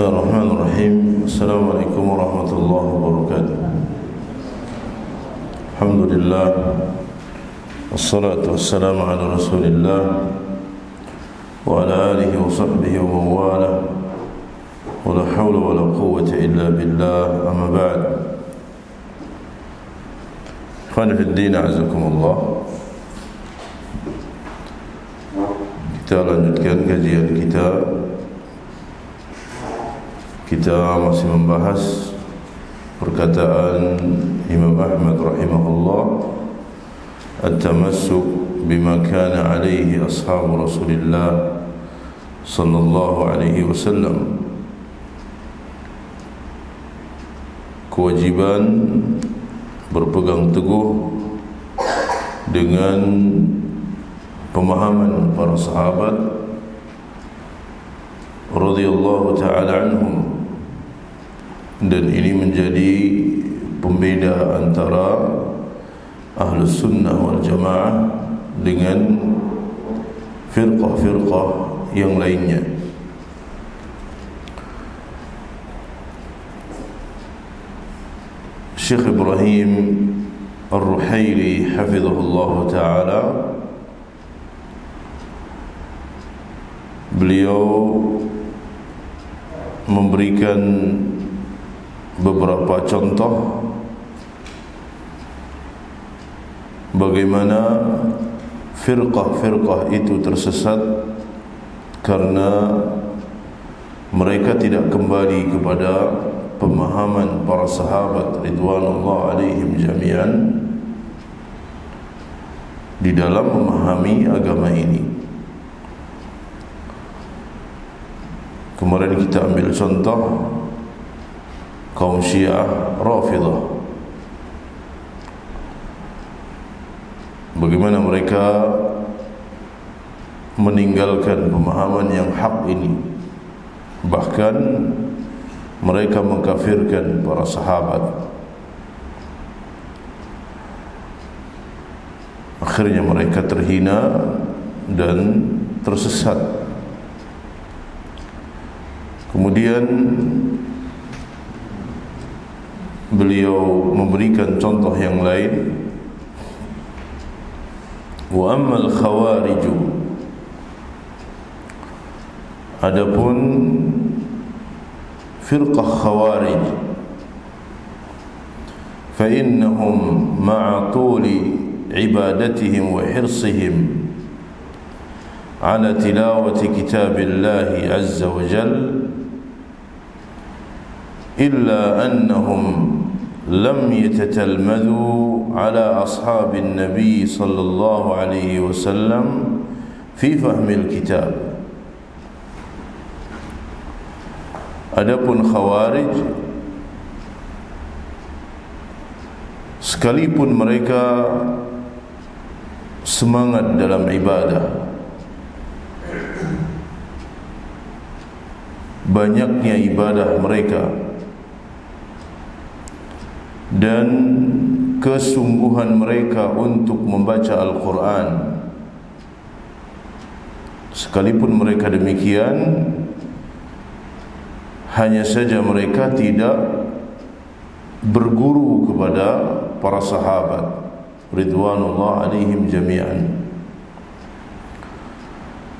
Bismillahirrahmanirrahim. Assalamualaikum warahmatullahi wabarakatuh. Alhamdulillah, wassalatu wassalamu ala rasulillah wa ala alihi wa sahbihi wa mawala, wa la hawla wa la quwwata illa billah, amma ba'd. Ikhwan fi din, a'azakumullah. Kita lanjutkan kajian kita masih membahas perkataan Imam Ahmad rahimahullah, at-tamassuk bima kana alaihi ashabu Rasulillah sallallahu alaihi wasallam. Kewajiban berpegang teguh dengan pemahaman para sahabat radhiyallahu ta'ala anhum, dan ini menjadi pembeda antara Ahlus Sunnah wal Jamaah dengan firqah-firqah yang lainnya. Syekh Ibrahim Ar-Ruhaili hafizahullah ta'ala, beliau memberikan beberapa contoh bagaimana firqah-firqah itu tersesat karena mereka tidak kembali kepada pemahaman para sahabat ridwanullah alaihim jami'an di dalam memahami agama ini. Kemarin kita ambil contoh kaum Syiah Rafidah, bagaimana mereka meninggalkan pemahaman yang hak ini, bahkan mereka mengkafirkan para sahabat. Akhirnya mereka terhina dan tersesat. Kemudian beliau memberikan contoh yang lain. Wa ammal khawariju, adapun firqah khawarij, fa innahum ma'a tuli ibadatihim wa hirsihim ala tilawati kitabillahi azza wa jalla, إلا أنهم لم يتتلمذوا على أصحاب النبي صلى الله عليه وسلم في فهم الكتاب. Adapun Khawarij, sekalipun mereka semangat dalam ibadah, banyaknya ibadah mereka dan kesungguhan mereka untuk membaca Al-Quran, sekalipun mereka demikian, hanya saja mereka tidak berguru kepada para sahabat ridwanullah alaihim jami'an.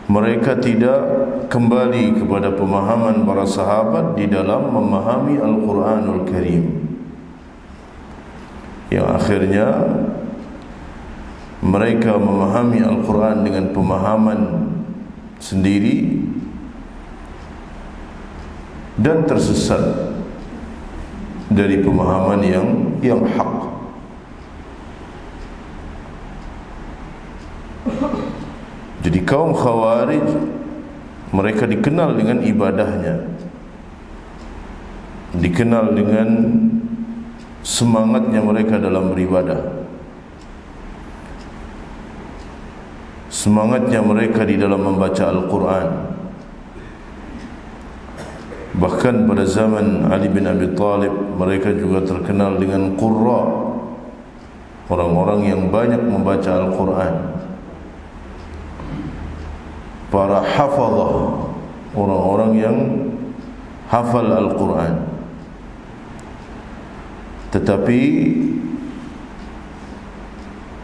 Mereka tidak kembali kepada pemahaman para sahabat di dalam memahami Al-Quranul Karim, yang akhirnya mereka memahami Al-Quran dengan pemahaman sendiri dan tersesat dari pemahaman yang hak. Jadi kaum Khawarij, mereka dikenal dengan ibadahnya, dikenal dengan semangatnya mereka dalam beribadah, semangatnya mereka di dalam membaca Al-Quran. Bahkan pada zaman Ali bin Abi Thalib, mereka juga terkenal dengan qurra, orang-orang yang banyak membaca Al-Quran. Para hafadhah, orang-orang yang hafal Al-Quran, tetapi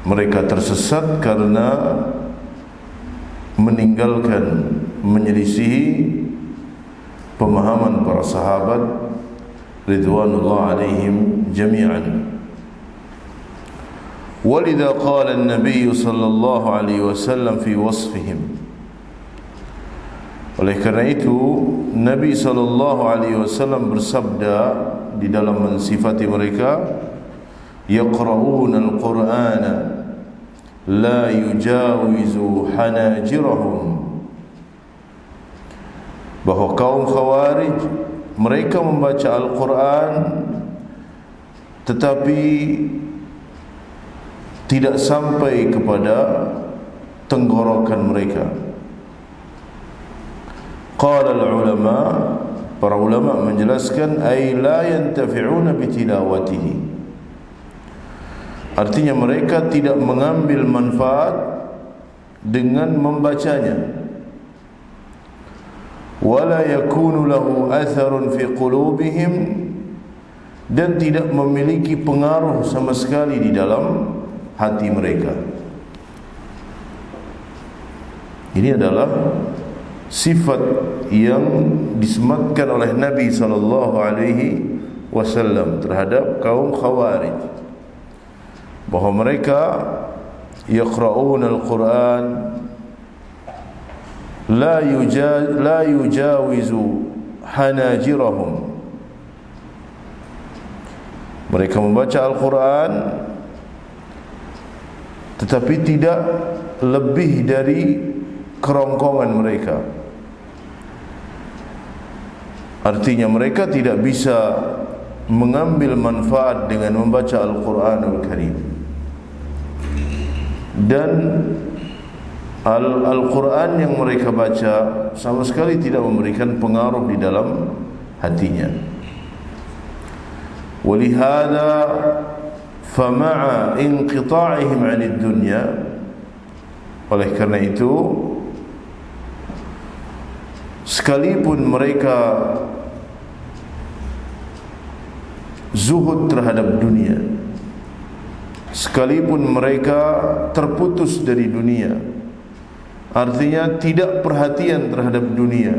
mereka tersesat karena meninggalkan, menyelisihi pemahaman para sahabat ridwanullah alaihim jami'an. Walidha qala an-nabiy sallallahu alaihi wasallam fi wasfihim. Oleh kerana itu Nabi sallallahu alaihi wasallam bersabda di dalam mensifati mereka, yaqra'una al-Qur'ana la yujawizu hanajirahum, bahawa kaum Khawarij mereka membaca Al-Quran tetapi tidak sampai kepada tenggorokan mereka. Qala al-ulama, para ulama menjelaskan, ay la yantafi'una bitilawatihi, artinya mereka tidak mengambil manfaat dengan membacanya. Wala yakunu lahu atharun fi qulubihim, dan tidak memiliki pengaruh sama sekali di dalam hati mereka. Ini adalah sifat yang disematkan oleh Nabi sallallahu alaihi wasallam terhadap kaum Khawarij, bahawa mereka yaqra'una al-Quran la yujawizu hanajirahum, mereka membaca Al-Quran tetapi tidak lebih dari kerongkongan mereka. Artinya mereka tidak bisa mengambil manfaat dengan membaca Al-Quranul Karim, dan Al-Quran yang mereka baca sama sekali tidak memberikan pengaruh di dalam hatinya. Walihada fama'a inqita'ihim 'anid dunya, oleh karena itu sekalipun mereka zuhud terhadap dunia, sekalipun mereka terputus dari dunia, artinya tidak perhatian terhadap dunia,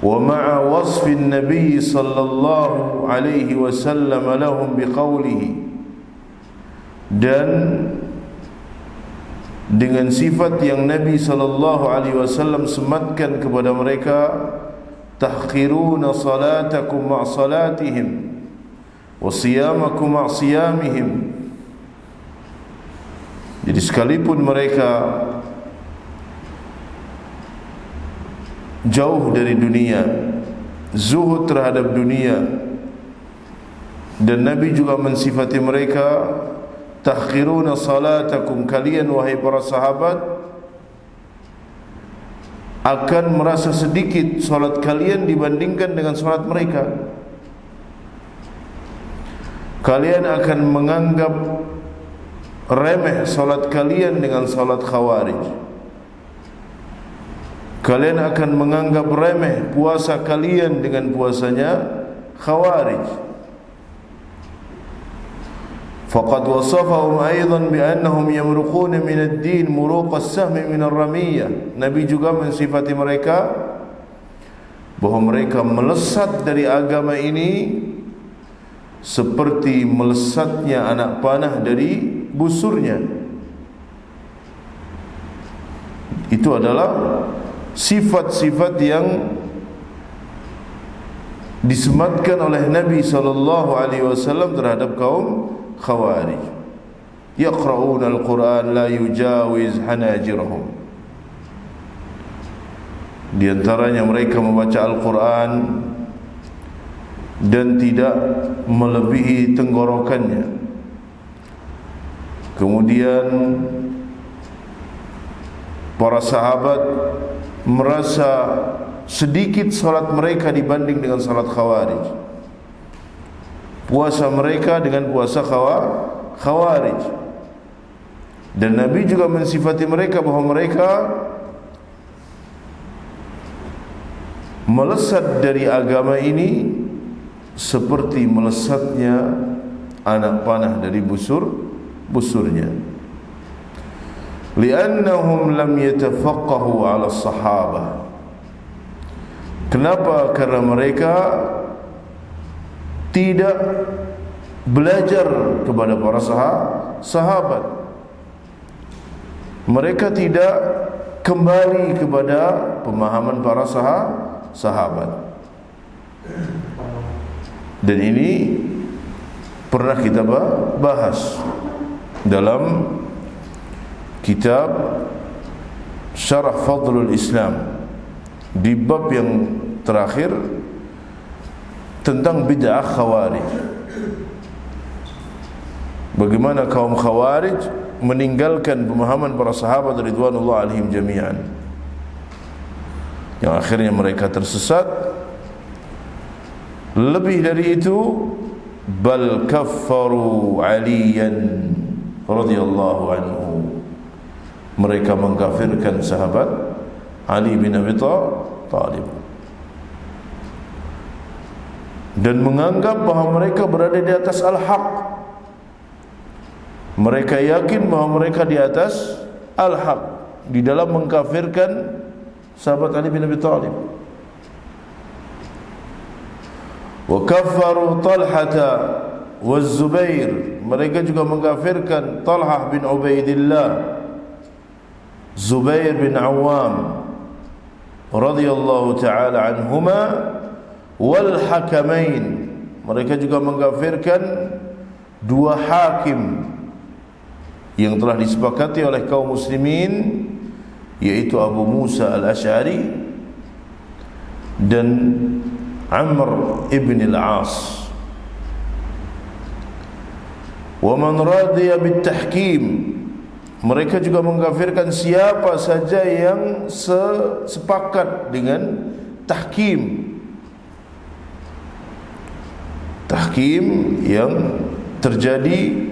wa ma'a wasfin nabiy sallallahu alaihi wasallam lahum biqaulihi, dan dengan sifat yang Nabi sallallahu alaihi wasallam sematkan kepada mereka, tahqiruna salatakum ma' salatihim wa siyamakum ma' siyamihim. Jadi sekalipun mereka jauh dari dunia, zuhud terhadap dunia, dan Nabi juga mensifati mereka, tahqiruna salatakum, kalian wahai para sahabat akan merasa sedikit salat kalian dibandingkan dengan salat mereka. Kalian akan menganggap remeh salat kalian dengan salat Khawarij. Kalian akan menganggap remeh puasa kalian dengan puasanya Khawarij. Faqad wasafahum aidan bi annahum yamruquna min ad-din muruq as-sahmi min ar-ramiyah. Nabi juga mensifati mereka bahwa mereka melesat dari agama ini seperti melesatnya anak panah dari busurnya. Itu adalah sifat-sifat yang disematkan oleh Nabi sallallahu alaihi wasallam terhadap kaum Khawarij. Yaqra'una al-Quran la yujawiz hanajirahum. Di antaranya mereka membaca Al-Quran dan tidak melebihi tenggorokannya. Kemudian para sahabat merasa sedikit salat mereka dibanding dengan salat Khawarij, puasa mereka dengan puasa Khawarij. Dan Nabi juga mensifati mereka bahwa mereka melesat dari agama ini seperti melesatnya anak panah dari busurnya. Li'annahum lam yatafaqahu 'ala as-sahabah. Kenapa? Karena mereka tidak belajar kepada para sahabat. Mereka tidak kembali kepada pemahaman para sahabat. Dan ini pernah kita bahas dalam kitab Syarah Fadlul Islam di bab yang terakhir tentang bid'ah Khawarij. Bagaimana kaum Khawarij meninggalkan pemahaman para sahabat ridwanullah alaihim jami'an, yang akhirnya mereka tersesat. Lebih dari itu, bal kaffaru Aliyan radhiyallahu anhu. Mereka mengkafirkan sahabat Ali bin Abi Thalib dan menganggap bahawa mereka berada di atas al-haq. Mereka yakin bahawa mereka di atas al-haq di dalam mengkafirkan sahabat Ali bin Abi Thalib. Wa kaffaru Talhata wa Zubair. Mereka juga mengkafirkan Talhah bin Ubaidillah, Zubair bin Awam radhiyallahu ta'ala anhuma, wal hakamain. Mereka juga mengkafirkan dua hakim yang telah disepakati oleh kaum muslimin, yaitu Abu Musa al-Ash'ari dan Amr ibn al-As. Wa man radiya bit-tahkim. Mereka juga mengkafirkan siapa saja yang sepakat dengan tahkim. Tahkim yang terjadi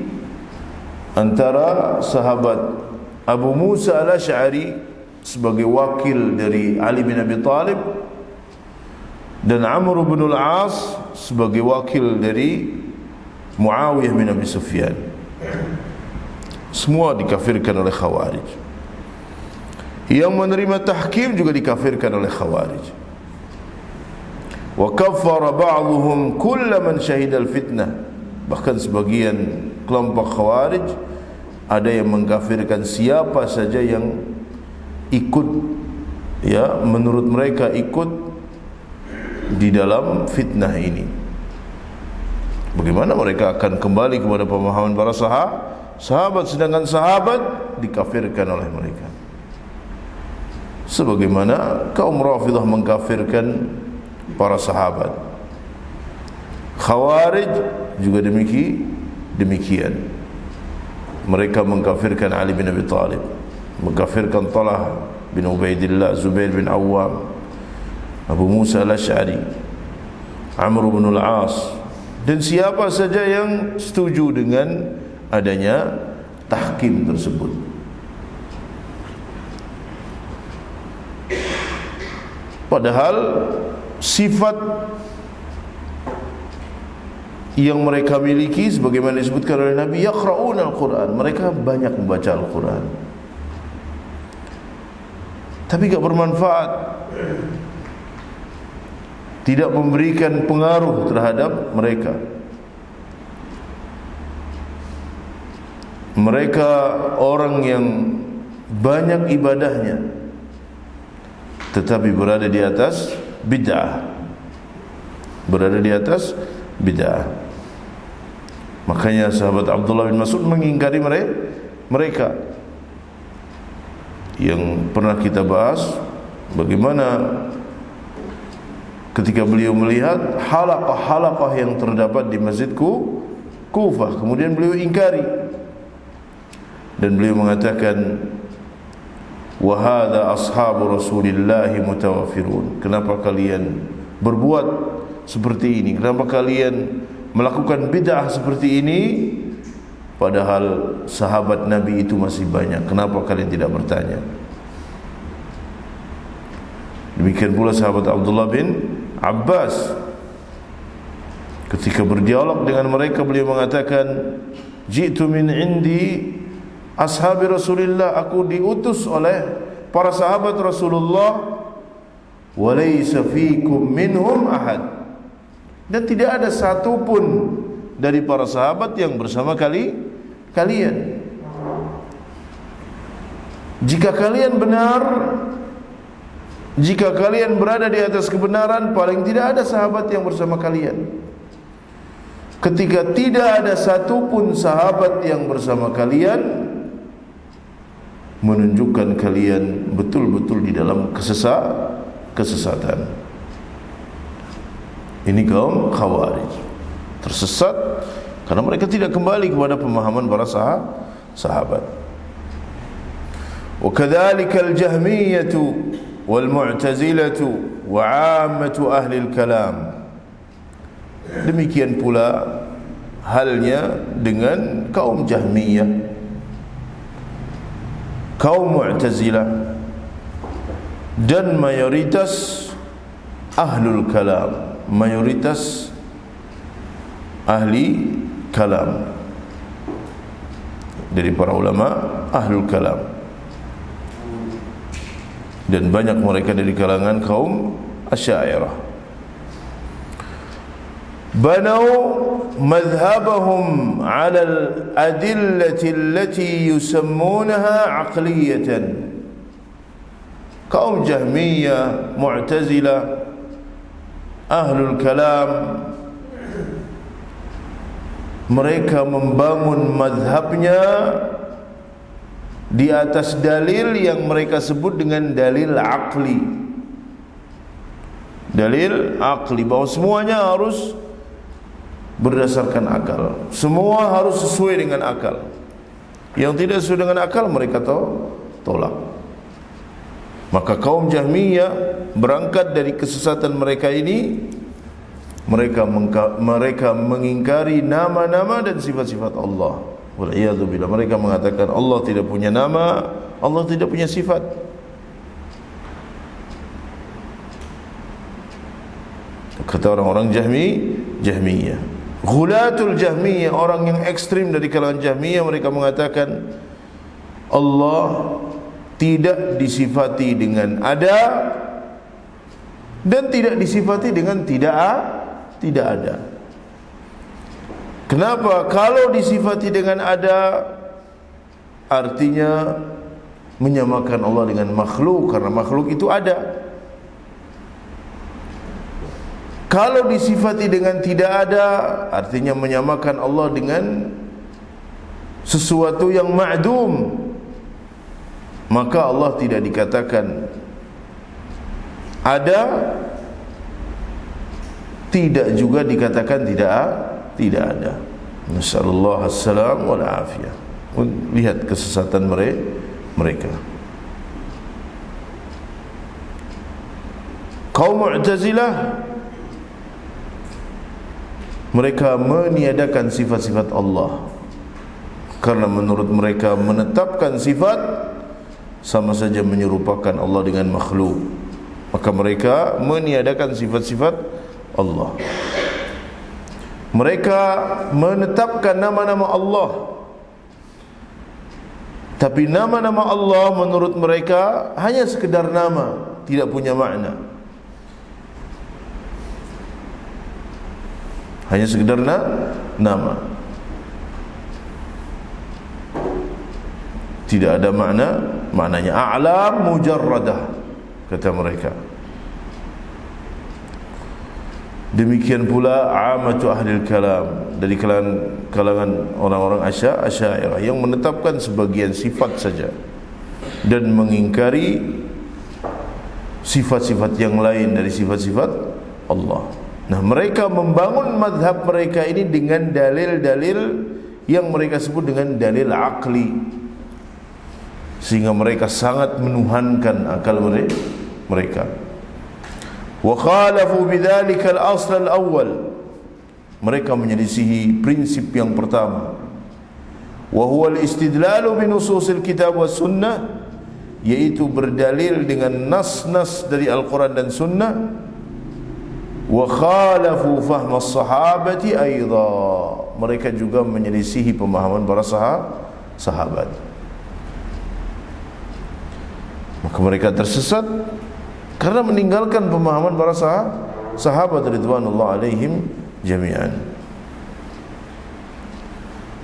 antara sahabat Abu Musa al-Ash'ari sebagai wakil dari Ali bin Abi Thalib dan Amr bin al-As sebagai wakil dari Muawiyah bin Abi Sufyan. Semua dikafirkan oleh Khawarij. Yang menerima tahkim juga dikafirkan oleh Khawarij. Wa kaffara ba'dhum kull man syahida al-fitnah. Bahkan sebagian kelompok Khawarij ada yang mengkafirkan siapa saja yang ikut, ya, menurut mereka ikut di dalam fitnah ini. Bagaimana mereka akan kembali kepada pemahaman para sahabat, sedangkan sahabat dikafirkan oleh mereka? Sebagaimana kaum Rafidhah mengkafirkan para sahabat, Khawarij juga demikian. Mereka mengkafirkan Ali bin Abi Thalib, mengkafirkan Talha bin Ubaidillah, Zubair bin Awam, Abu Musa al-Ash'ari, Amr bin al-As, dan siapa saja yang setuju dengan adanya tahkim tersebut. Padahal sifat yang mereka miliki sebagaimana disebutkan oleh Nabi, yaqra'una al-Quran, mereka banyak membaca Al-Quran, tapi tidak bermanfaat, tidak memberikan pengaruh terhadap mereka. Mereka orang yang banyak ibadahnya tetapi berada di atas bid'ah, Makanya sahabat Abdullah bin Mas'ud mengingkari mereka, yang pernah kita bahas bagaimana ketika beliau melihat halaqah-halaqah yang terdapat di masjidku Kufah, kemudian beliau ingkari dan beliau mengatakan, wa hadza ashabu Rasulillahi mutawaffirun. Kenapa kalian berbuat seperti ini? Kenapa kalian melakukan bid'ah seperti ini padahal sahabat Nabi itu masih banyak? Kenapa kalian tidak bertanya? Demikian pula sahabat Abdullah bin Abbas, ketika berdialog dengan mereka beliau mengatakan, ji'tu min indi ashabi Rasulillah, aku diutus oleh para sahabat Rasulullah, wa laysa fikum minhum ahad, dan tidak ada satu pun dari para sahabat yang bersama kalian. Jika kalian benar, jika kalian berada di atas kebenaran, paling tidak ada sahabat yang bersama kalian. Ketika tidak ada satu pun sahabat yang bersama kalian, menunjukkan kalian betul-betul di dalam kesesatan. Ini kaum Khawarij tersesat karena mereka tidak kembali kepada pemahaman para sahabat. Wa kadzalika al-Jahmiyah wal Mu'tazilah wa 'ammatu ahli al-kalam. Demikian pula halnya dengan kaum Jahmiyah, kaum Mu'tazilah, dan mayoritas ahlul kalam, mayoritas ahli kalam dari para ulama ahlul kalam, dan banyak mereka dari kalangan kaum Asy'ariyah. بنوا مذهبهم على الأدلة التي يسمونها عقلية. kaum Jahmiyah, Mu'tazilah, Ahlul Kalam, mereka membangun mazhabnya di atas dalil yang mereka sebut dengan dalil aqli. Dalil aqli, bahwa semuanya harus berdasarkan akal, semua harus sesuai dengan akal. Yang tidak sesuai dengan akal mereka tolak. Maka kaum Jahmiyah berangkat dari kesesatan mereka ini, mereka mengingkari nama-nama dan sifat-sifat Allah. Wal'iyadzubillah, mereka mengatakan Allah tidak punya nama, Allah tidak punya sifat. Kata orang-orang Jahmiyah, Ghulatul Jahmiyah, orang yang ekstrim dari kalangan Jahmiyah, mereka mengatakan Allah tidak disifati dengan ada dan tidak disifati dengan tidak ada. Kenapa? Kalau disifati dengan ada, artinya menyamakan Allah dengan makhluk, karena makhluk itu ada. Kalau disifati dengan tidak ada, artinya menyamakan Allah dengan sesuatu yang ma'dum, maka Allah tidak dikatakan ada, tidak juga dikatakan tidak ada. Nasallallahu assalam wal afiyah. Lihat kesesatan mereka. Kaum Mu'tazilah, mereka meniadakan sifat-sifat Allah, karena menurut mereka menetapkan sifat sama saja menyerupakan Allah dengan makhluk. Maka mereka meniadakan sifat-sifat Allah. Mereka menetapkan nama-nama Allah, tapi nama-nama Allah menurut mereka hanya sekedar nama, tidak punya makna. Hanya sekedar nama, tidak ada maknanya. A'lam mujarradah, kata mereka. Demikian pula amatu ahlil kalam, dari kalangan orang-orang Asy'ariyah, yang menetapkan sebagian sifat saja dan mengingkari sifat-sifat yang lain dari sifat-sifat Allah. Nah, mereka membangun mazhab mereka ini dengan dalil-dalil yang mereka sebut dengan dalil aqli, sehingga mereka sangat menuhankan akal mereka. Wa khalafu bidzalika al-asl al-awwal, mereka menyelisihi prinsip yang pertama, wa huwa al-istidlalu bi nususil kitab was sunnah, yaitu berdalil dengan nas-nas dari Al-Quran dan Sunnah. Wa khalafu fahma as-sahabati aidha, mereka juga menyelisihi pemahaman para sahabat. Maka mereka tersesat karena meninggalkan pemahaman para sahabat ridwanullah alaihim jami'an.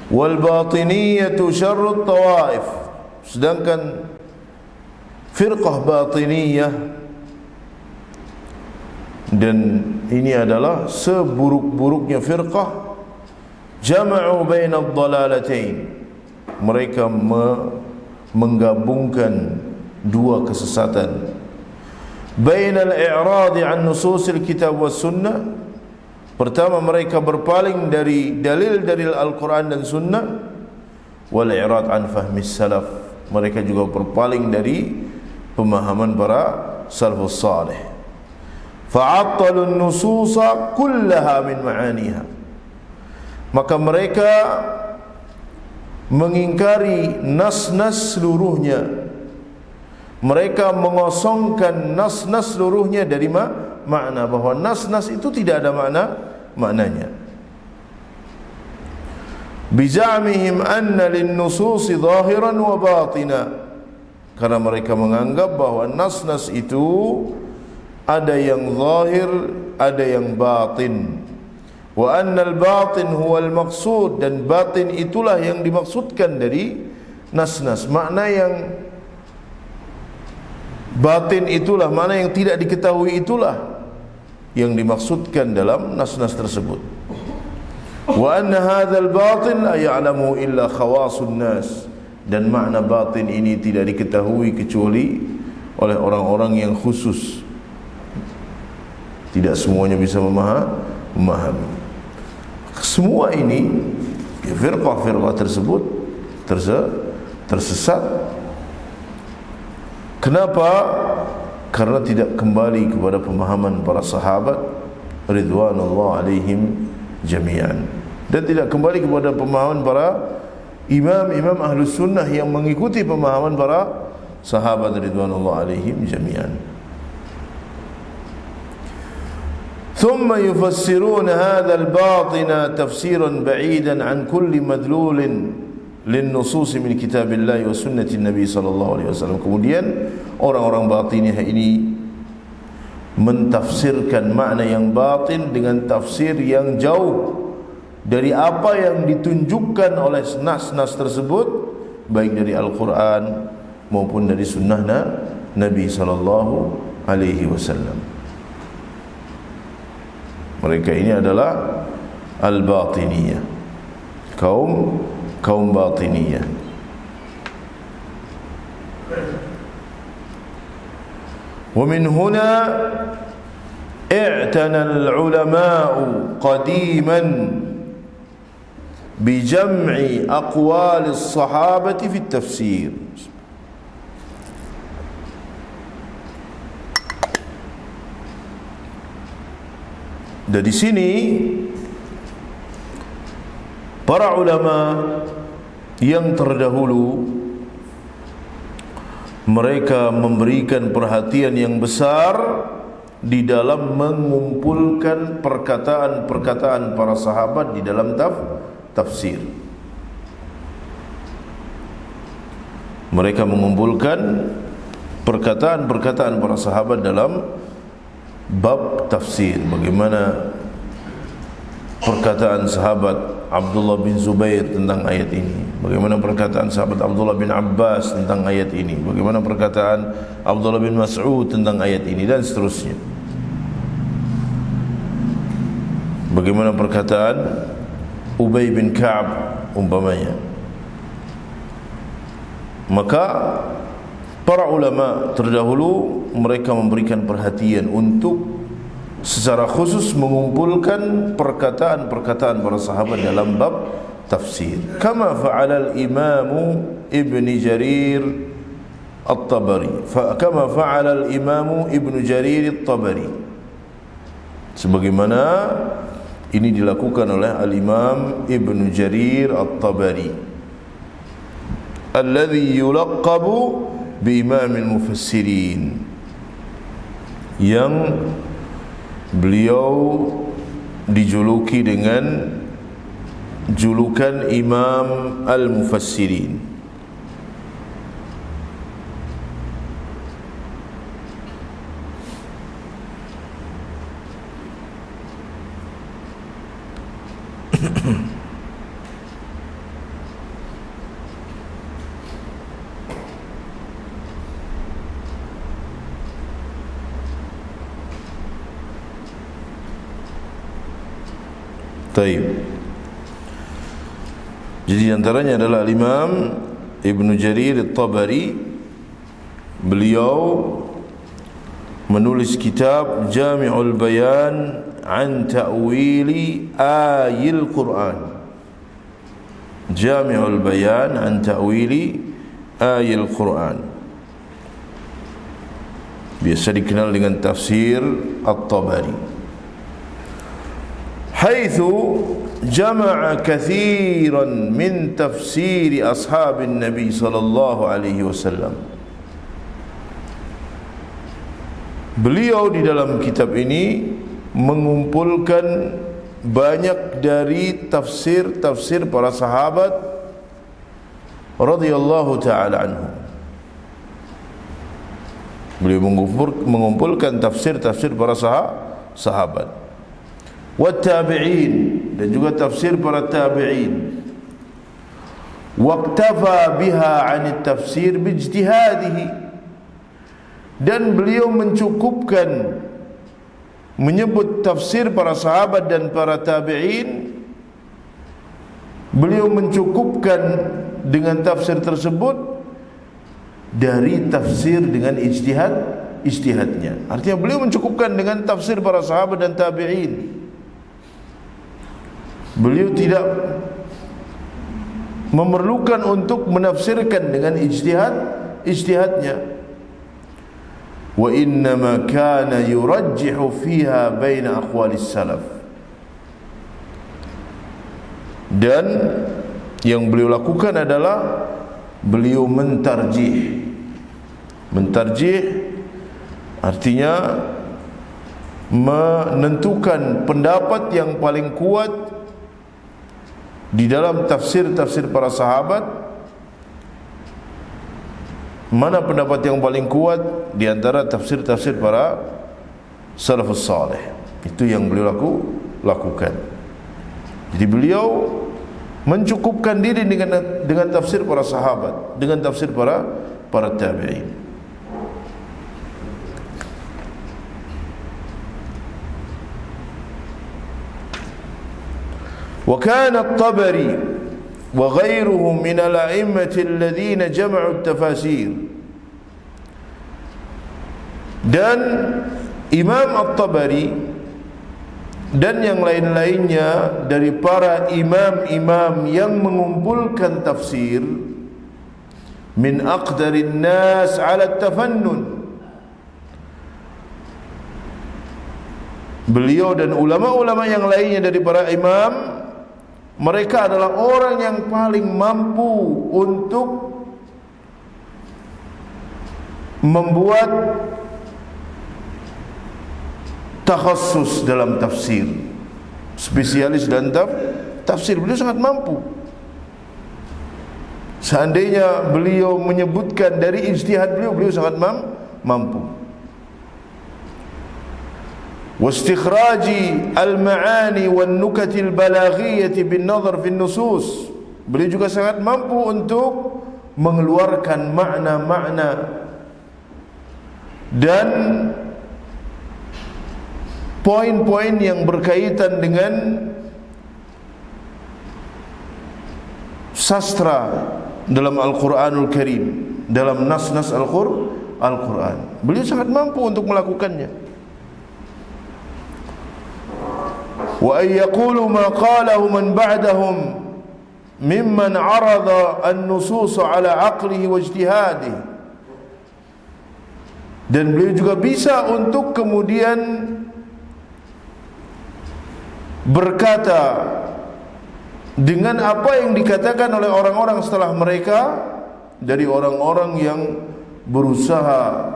Wal batiniyatu syarrut tawaif, sedangkan firqah batiniyah, dan ini adalah seburuk-buruknya firqah, jama'u bainad dhalalatain, mereka menggabungkan dua kesesatan. Bainal i'radi an nususil kitab was sunnah, pertama mereka berpaling dari dalil-dalil Al-Quran dan Sunnah. Wal i'rad an fahmis salaf, mereka juga berpaling dari pemahaman para salafus salih. Fa'attalun nususa kullaha min ma'aniha, maka mereka mengingkari nas-nas seluruhnya, mereka mengosongkan nas-nas seluruhnya dari makna, bahwa nas-nas itu tidak ada maknanya. Bizamihim anna lin-nususi zahiran wa batina, karena mereka menganggap bahwa nas-nas itu ada yang zahir, ada yang batin. Wa annal batin huwal maqsud, dan batin itulah yang dimaksudkan dari nas-nas. Makna yang batin itulah, makna yang tidak diketahui itulah yang dimaksudkan dalam nas-nas tersebut. Wa anna hadzal batin la ya'lamu illa khawasun nas, dan makna batin ini tidak diketahui kecuali oleh orang-orang yang khusus. Tidak semuanya bisa memahami. Semua ini firqah-firqah tersebut tersesat. Kenapa? Karena tidak kembali kepada pemahaman para sahabat ridwanullah alaihim jami'an, dan tidak kembali kepada pemahaman para imam-imam ahlus sunnah yang mengikuti pemahaman para sahabat ridwanullah alaihim jami'an. ثم يفسرون هذا الباطن تفسيرا بعيدا عن كل مدلول للنصوص من كتاب الله وسنة النبي صلى الله عليه وسلم. Kemudian orang-orang batiniyah ini mentafsirkan makna yang batin dengan tafsir yang jauh dari apa yang ditunjukkan oleh nas-nas tersebut, baik dari Al-Quran maupun dari sunnah Nabi sallallahu alaihi wasallam. Mereka ini adalah al-batiniyah, kaum batiniyah. Wa min huna i'tana al-ulama'u qadiman bi jam'i aqwal as-sahabati fi at-tafsir. Dari sini para ulama yang terdahulu mereka memberikan perhatian yang besar di dalam mengumpulkan perkataan-perkataan para sahabat di dalam tafsir. Mereka mengumpulkan perkataan-perkataan para sahabat dalam bab tafsir. Bagaimana perkataan sahabat Abdullah bin Zubair tentang ayat ini, bagaimana perkataan sahabat Abdullah bin Abbas tentang ayat ini, bagaimana perkataan Abdullah bin Mas'ud tentang ayat ini, dan seterusnya. Bagaimana perkataan Ubay bin Ka'ab umpamanya. Maka para ulama terdahulu mereka memberikan perhatian untuk secara khusus mengumpulkan perkataan-perkataan para sahabat dalam bab tafsir. Kama fa'ala al-Imam Ibn Jarir At-Tabari, kama fa'ala al-Imam Ibn Jarir At-Tabari, sebagaimana ini dilakukan oleh al-Imam Ibn Jarir At-Tabari, alladhi yulaqabu bi imamil mufassirin, yang beliau dijuluki dengan julukan Imam Al-Mufassirin. Taib. Jadi antaranya adalah Imam Ibn Jarir At-Tabari. Beliau menulis kitab Jami'ul Bayan an Ta'wili Ayil Quran. Jami'ul Bayan an Ta'wili Ayil Quran, biasa dikenal dengan tafsir At-Tabari. حيث جمع كثيرا من تفسير أصحاب النبي صلى الله عليه وسلم. Beliau di dalam kitab ini mengumpulkan banyak dari tafsir-tafsir para sahabat radhiyallahu taala anhum. Beliau mengumpulkan tafsir-tafsir para sahabat, والتابعين, dan juga tafsir para tabi'in. Waqtafa biha 'anit tafsir bijtihadihi, dan beliau mencukupkan menyebut tafsir para sahabat dan para tabi'in. Beliau mencukupkan dengan tafsir tersebut dari tafsir dengan ijtihadnya. Artinya beliau mencukupkan dengan tafsir para sahabat dan tabi'in. Beliau tidak memerlukan untuk menafsirkan dengan ijtihadnya. Wa innama kana yurajjihu fiha baina aqwalis salaf. Dan yang beliau lakukan adalah beliau mentarjih. Mentarjih artinya menentukan pendapat yang paling kuat di dalam tafsir-tafsir para sahabat. Mana pendapat yang paling kuat di antara tafsir-tafsir para salafus salih. Itu yang beliau lakukan. Jadi beliau mencukupkan diri dengan tafsir para sahabat, dengan tafsir para tabi'in. وكان الطبري وغيره من الأئمة الذين جمعوا التفاسير. Dan Imam At-Tabari dan yang lain-lainnya dari para imam-imam yang mengumpulkan tafsir, min aqdarin nas 'ala at-tafannun. Beliau dan ulama-ulama yang lainnya dari para imam, mereka adalah orang yang paling mampu untuk membuat takhassus dalam tafsir, spesialis dalam tafsir. Beliau sangat mampu. Seandainya beliau menyebutkan dari ijtihad beliau sangat mampu. واستخراج المعاني والنكت البلاغية بالنظر في النصوص. Beliau juga sangat mampu untuk mengeluarkan makna-makna dan poin-poin yang berkaitan dengan sastra dalam Al-Quranul Karim, dalam nas-nas Al-Quran. Beliau sangat mampu untuk melakukannya. Wa ay yaqulu ma qalahu man ba'dahum mimman 'arada an-nusus 'ala 'aqlihi wa ijtihadihi. Dan beliau juga bisa untuk kemudian berkata dengan apa yang dikatakan oleh orang-orang setelah mereka, dari orang-orang yang berusaha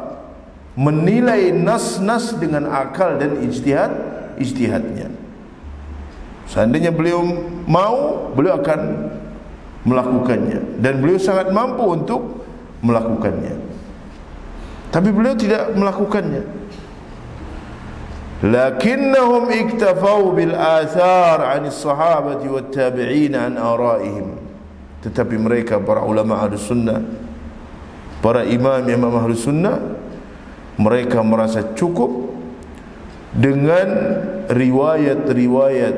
menilai nas-nas dengan akal dan ijtihadnya. Seandainya beliau mau, beliau akan melakukannya, dan beliau sangat mampu untuk melakukannya. Tapi beliau tidak melakukannya. Lakinnahum iktafau bil athar 'an as-sahabati wat tabi'in an araihim. Tetapi mereka, para ulama Ahlus Sunnah, para imam Ahlus Sunnah, mereka merasa cukup dengan riwayat-riwayat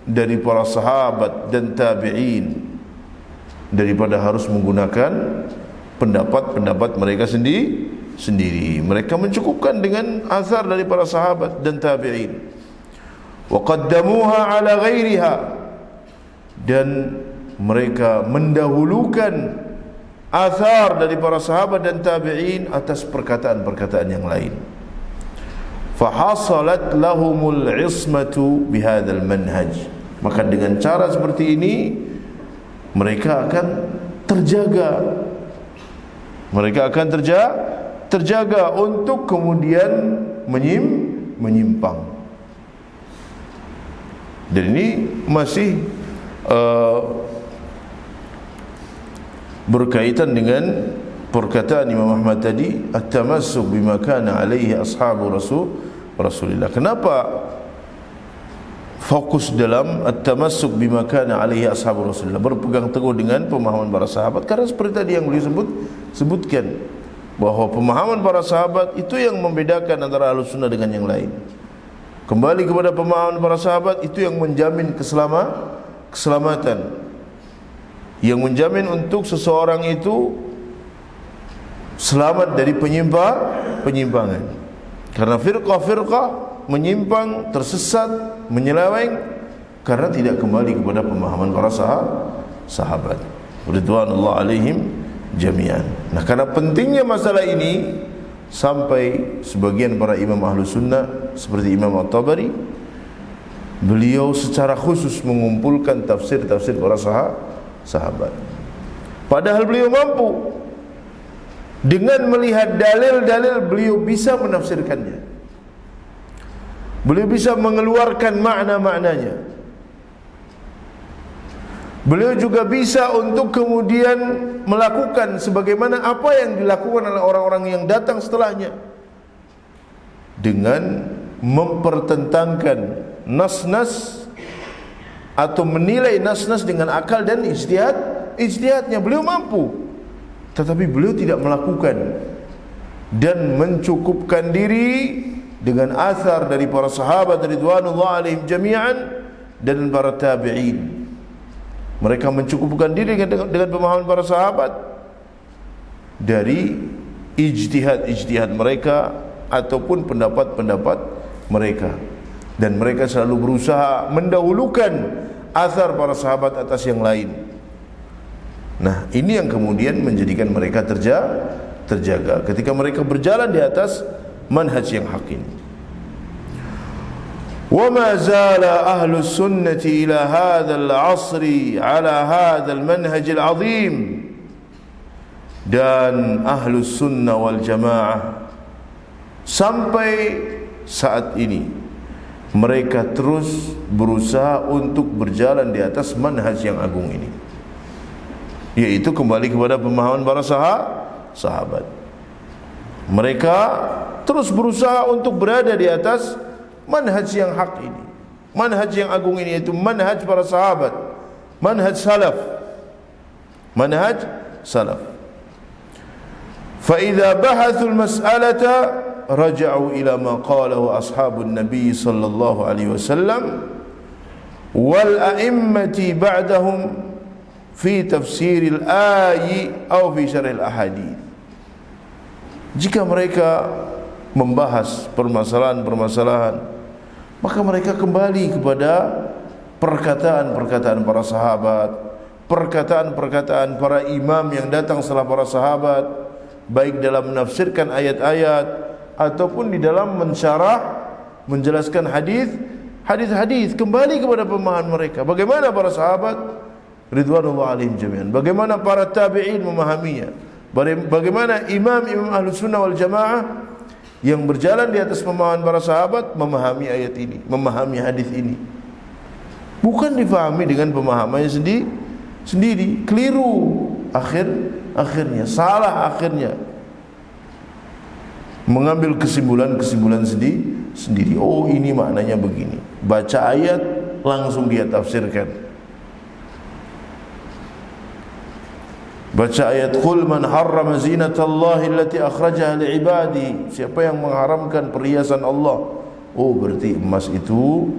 dari para sahabat dan tabi'in daripada harus menggunakan pendapat-pendapat mereka sendiri. Mereka mencukupkan dengan azhar dari para sahabat dan tabi'in. Wa qaddamuha ala ghairiha, dan mereka mendahulukan azhar dari para sahabat dan tabi'in atas perkataan-perkataan yang lain. Fahasalat lahumul ismatu bihadzal manhaj. Maka dengan cara seperti ini mereka akan terjaga. Mereka akan terjaga untuk kemudian menyimpang. Dan ini masih berkaitan dengan perkataan Imam Ahmad tadi, at-tamassuk bima kana alaihi ashabu Rasulillah. Kenapa fokus dalam at-tamassuk bima kana alaihi ashabu Rasulillah, berpegang teguh dengan pemahaman para sahabat? Karena seperti tadi yang beliau sebutkan, bahwa pemahaman para sahabat itu yang membedakan antara Ahlus Sunnah dengan yang lain. Kembali kepada pemahaman para sahabat, itu yang menjamin keselamatan, yang menjamin untuk seseorang itu selamat dari penyimpangan. Karena firqah-firqah menyimpang, tersesat, menyeleweng karena tidak kembali kepada pemahaman para sahabat ridwanullah alaihim jami'an. Nah, karena pentingnya masalah ini, sampai sebagian para imam Ahlus Sunnah seperti Imam At-Tabari, beliau secara khusus mengumpulkan tafsir-tafsir para sahabat. Padahal beliau mampu dengan melihat dalil-dalil, beliau bisa menafsirkannya, beliau bisa mengeluarkan makna-maknanya, beliau juga bisa untuk kemudian melakukan sebagaimana apa yang dilakukan oleh orang-orang yang datang setelahnya, dengan mempertentangkan nas-nas atau menilai nas-nas dengan akal dan ijtihadnya. Beliau mampu, tetapi beliau tidak melakukan dan mencukupkan diri dengan athar dari para sahabat ridwanullah alaihim jami'an dan para tabi'in. Mereka mencukupkan diri dengan pemahaman para sahabat dari ijtihad mereka ataupun pendapat-pendapat mereka, dan mereka selalu berusaha mendahulukan athar para sahabat atas yang lain. Nah, ini yang kemudian menjadikan mereka terjaga ketika mereka berjalan di atas manhaj yang hak ini. Wa ma zala ahlus sunnati ila hadzal 'asri ala hadzal manhaj al-'azim. Dan ahlus sunnah wal jamaah sampai saat ini mereka terus berusaha untuk berjalan di atas manhaj yang agung ini, yaitu kembali kepada pemahaman para sahabat. Mereka terus berusaha untuk berada di atas manhaj yang hak ini, manhaj yang agung ini, yaitu manhaj para sahabat, manhaj salaf. Fa idza bahathu al-mas'alata raja'u ila ma qalahu ashabun nabi sallallahu alaihi wasallam wal a'immati ba'dahum fi tafsiril ayyi atau fi syarhil ahadits. Jika mereka membahas permasalahan-permasalahan, maka mereka kembali kepada perkataan-perkataan para sahabat, perkataan-perkataan para imam yang datang setelah para sahabat, baik dalam menafsirkan ayat-ayat ataupun di dalam menjelaskan hadis, kembali kepada pemahaman mereka. Bagaimana para sahabat ridwanullah alaihim jami'an, bagaimana para tabi'in memahaminya, Bagaimana imam-imam Ahlus Sunnah wal Jamaah yang berjalan di atas pemahaman para sahabat memahami ayat ini, memahami hadis ini. Bukan difahami dengan pemahamannya sendiri, keliru akhirnya, salah akhirnya. Mengambil kesimpulan sendiri. Oh, ini maknanya begini. Baca ayat langsung dia tafsirkan. Baca ayat qul man harrama zinatallahi allati akhrajaha li'ibadi. Siapa yang mengharamkan perhiasan Allah? Oh, berarti emas itu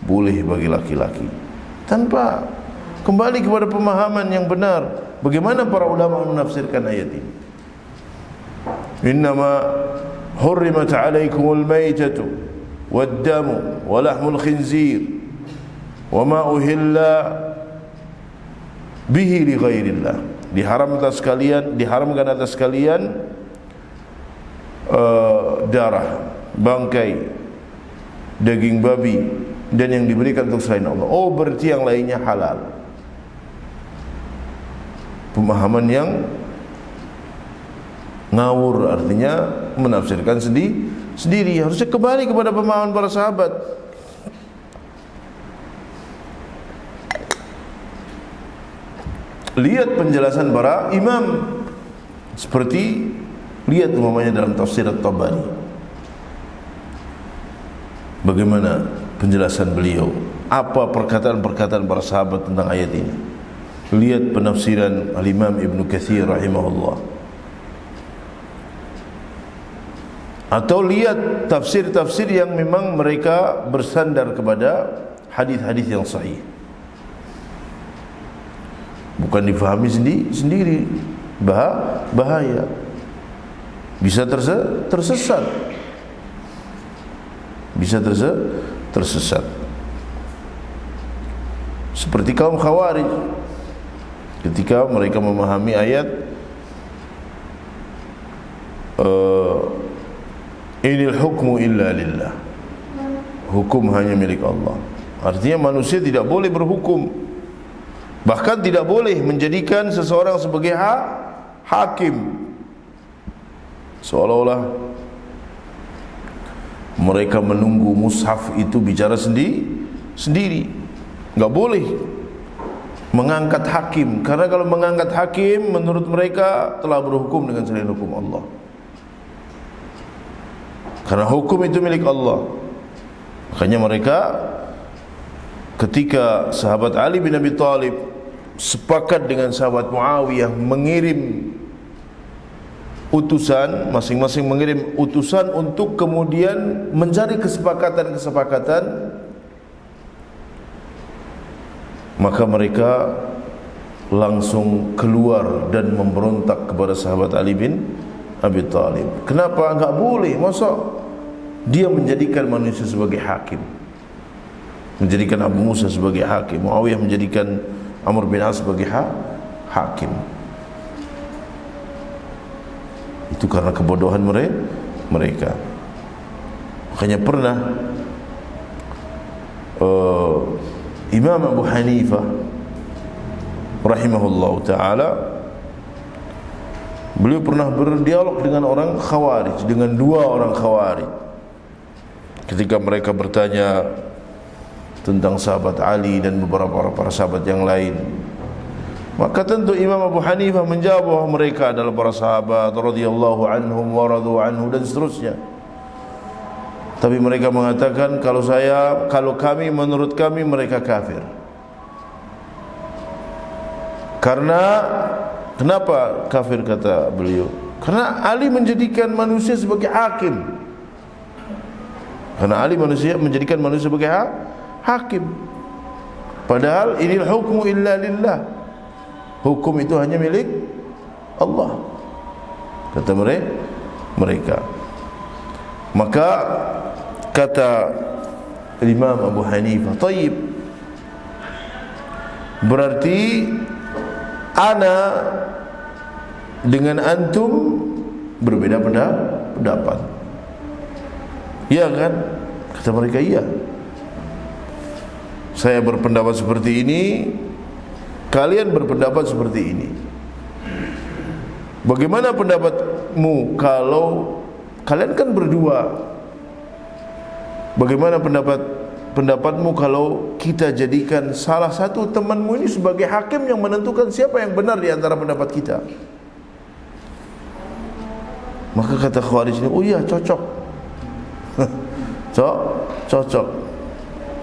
boleh bagi laki-laki. Tanpa kembali kepada pemahaman yang benar. Bagaimana para ulama menafsirkan ayat ini? Innama hurrimat 'alaikumul maitatu wad-damu wa lahmul khinzir wa ma uhilla bihi li ghairillah. Diharamkan atas kalian darah, bangkai, daging babi dan yang diberikan untuk selain Allah. Oh, berarti yang lainnya halal. Pemahaman yang ngawur, artinya menafsirkan sendiri. Harusnya kembali kepada pemahaman para sahabat. Lihat penjelasan para imam, seperti lihat umpamanya dalam tafsir At-Tabari, bagaimana penjelasan beliau, apa perkataan-perkataan para sahabat tentang ayat ini. Lihat penafsiran Al-Imam Ibnu Katsir rahimahullah, atau lihat tafsir-tafsir yang memang mereka bersandar kepada hadis-hadis yang sahih. Bukan difahami sendiri, bahaya. Bisa tersesat. Seperti kaum Khawarij ketika mereka memahami ayat inil hukmu illa lillah, hukum hanya milik Allah. Artinya manusia tidak boleh berhukum, bahkan tidak boleh menjadikan seseorang sebagai hakim. Seolah-olah mereka menunggu mushaf itu bicara sendiri. Enggak boleh mengangkat hakim, karena kalau mengangkat hakim menurut mereka telah berhukum dengan selain hukum Allah. Karena hukum itu milik Allah. Makanya mereka ketika sahabat Ali bin Abi Thalib sepakat dengan sahabat Muawiyah mengirim utusan, masing-masing mengirim utusan untuk kemudian mencari kesepakatan, maka mereka langsung keluar dan memberontak kepada sahabat Ali bin Abi Thalib. Kenapa? Enggak boleh, masa dia menjadikan manusia sebagai hakim, menjadikan Abu Musa sebagai hakim, Muawiyah menjadikan Amr bin As sebagai hakim. Itu karena kebodohan mereka. Makanya pernah Imam Abu Hanifah rahimahullah ta'ala, beliau pernah berdialog dengan orang Khawarij, dengan dua orang Khawarij. Ketika mereka bertanya tentang sahabat Ali dan beberapa para sahabat yang lain, maka tentu Imam Abu Hanifah menjawab bahwa mereka adalah para sahabat radhiyallahu anhum wa radu anhu dan seterusnya. Tapi mereka mengatakan kalau kami, menurut kami mereka kafir. Kenapa kafir, kata beliau? Karena Ali menjadikan manusia sebagai hakim. Karena Ali menjadikan manusia sebagai hakim. Padahal inil hukmu illa lillah, hukum itu hanya milik Allah, kata mereka. Maka kata Imam Abu Hanifah, tayyib, berarti ana dengan antum berbeda pendapat. Iya kan? Kata mereka, iya. Saya berpendapat seperti ini, kalian berpendapat seperti ini. Bagaimana pendapatmu kalau kalian kan berdua? Bagaimana pendapatmu kalau kita jadikan salah satu temanmu ini sebagai hakim yang menentukan siapa yang benar di antara pendapat kita? Maka kata Khawarij ini, oh iya cocok. Cocok.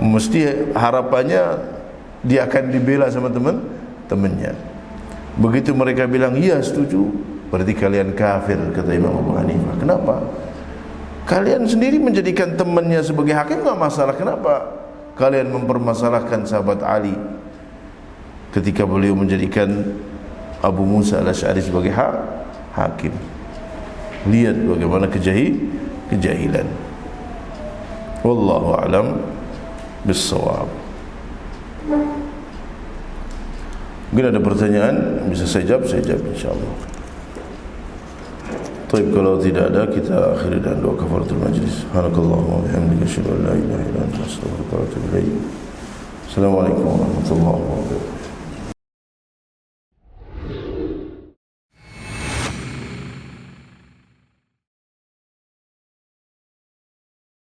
Mesti harapannya dia akan dibela sama teman-temannya. Begitu mereka bilang iya setuju, berarti kalian kafir, kata Imam Abu Hanifah. Kenapa? Kalian sendiri menjadikan temannya sebagai hakim enggak masalah. Kenapa kalian mempermasalahkan sahabat Ali ketika beliau menjadikan Abu Musa al-Asy'ari sebagai hakim? Lihat bagaimana kejahilan. Wallahu a'lam bis-shawab. Mungkin ada pertanyaan bisa saya jawab insyaallah. Baik, kalau tidak ada kita akhiri dengan doa kafaratul majlis. Subhanakallahumma wa bihamdika asyhadu an la ilaha illa anta astaghfiruka wa atubu ilaik. Assalamualaikum warahmatullahi wabarakatuh.